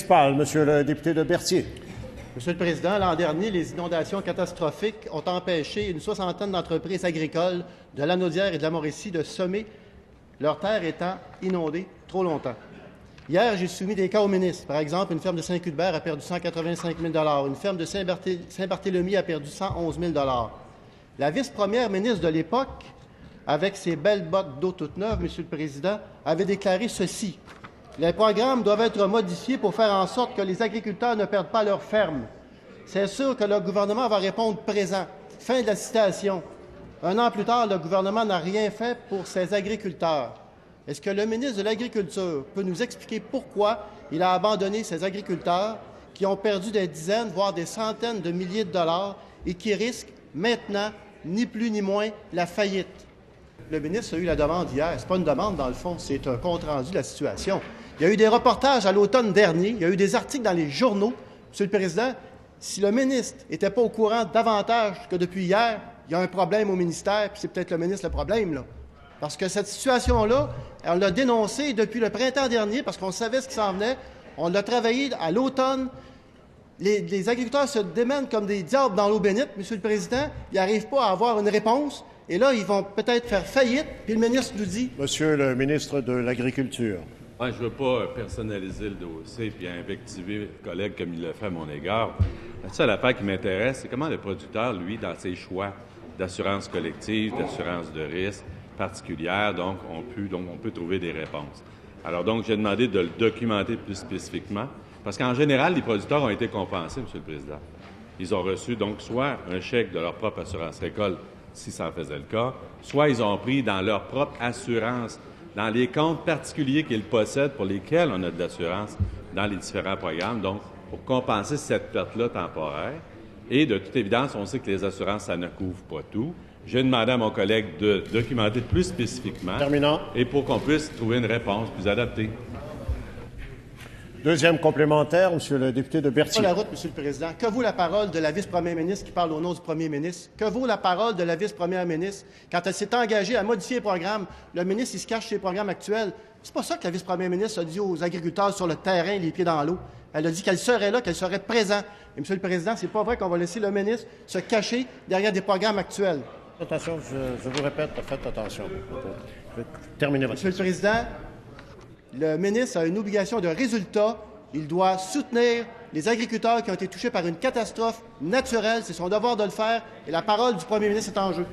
municipale, Monsieur le député de Berthier. Monsieur le Président, l'an dernier, les inondations catastrophiques ont empêché une soixantaine d'entreprises agricoles de Lanaudière et de la Mauricie de semer, leurs terres étant inondées trop longtemps. Hier, j'ai soumis des cas au ministre. Par exemple, une ferme de Saint-Cuthbert a perdu 185 000 une ferme de Saint-Barthélemy a perdu 111 000 La vice-première ministre de l'époque, avec ses belles bottes d'eau toutes neuves, Monsieur le Président, avait déclaré ceci. Les programmes doivent être modifiés pour faire en sorte que les agriculteurs ne perdent pas leur ferme. C'est sûr que le gouvernement va répondre présent. Fin de la citation. Un an plus tard, le gouvernement n'a rien fait pour ses agriculteurs. Est-ce que le ministre de l'Agriculture peut nous expliquer pourquoi il a abandonné ces agriculteurs qui ont perdu des dizaines, voire des centaines de milliers de dollars et qui risquent maintenant, ni plus ni moins, la faillite? Le ministre a eu la demande hier. Ce n'est pas une demande, dans le fond, c'est un compte-rendu de la situation. Il y a eu des reportages à l'automne dernier, il y a eu des articles dans les journaux. Monsieur le Président, si le ministre n'était pas au courant davantage que depuis hier, il y a un problème au ministère, puis c'est peut-être le ministre le problème, là. Parce que cette situation-là, on l'a dénoncée depuis le printemps dernier, parce qu'on savait ce qui s'en venait. On l'a travaillé à l'automne. Les agriculteurs se démènent comme des diables dans l'eau bénite, Monsieur le Président. Ils n'arrivent pas à avoir une réponse. Et là, ils vont peut-être faire faillite, puis le ministre nous dit... Monsieur le ministre de l'Agriculture. Ouais, je ne veux pas personnaliser le dossier et invectiver le collègue comme il le fait à mon égard. La seule affaire qui m'intéresse, c'est comment le producteur, lui, dans ses choix d'assurance collective, d'assurance de risque particulière, donc on peut trouver des réponses. Alors donc, j'ai demandé de le documenter plus spécifiquement, parce qu'en général, les producteurs ont été compensés, Monsieur le Président. Ils ont reçu donc soit un chèque de leur propre assurance récolte, si ça en faisait le cas, soit ils ont pris dans leur propre assurance, dans les comptes particuliers qu'ils possèdent pour lesquels on a de l'assurance dans les différents programmes, donc pour compenser cette perte-là temporaire. Et de toute évidence, on sait que les assurances, ça ne couvre pas tout. J'ai demandé à mon collègue de documenter plus spécifiquement. Terminant. Et pour qu'on puisse trouver une réponse plus adaptée. Deuxième complémentaire, Monsieur le député de Berthier. Pas la route, Monsieur le Président. Que vaut la parole de la vice-première ministre qui parle au nom du premier ministre? Que vaut la parole de la vice-première ministre quand elle s'est engagée à modifier les programmes? Le ministre, il se cache ses programmes actuels. C'est pas ça que la vice-première ministre a dit aux agriculteurs sur le terrain, les pieds dans l'eau. Elle a dit qu'elle serait là, qu'elle serait présente. Et, Monsieur le Président, c'est pas vrai qu'on va laisser le ministre se cacher derrière des programmes actuels. Attention, je vous répète, faites attention. Je vais terminer votre... Monsieur le Président, le ministre a une obligation de résultat. Il doit soutenir les agriculteurs qui ont été touchés par une catastrophe naturelle. C'est son devoir de le faire et la parole du premier ministre est en jeu.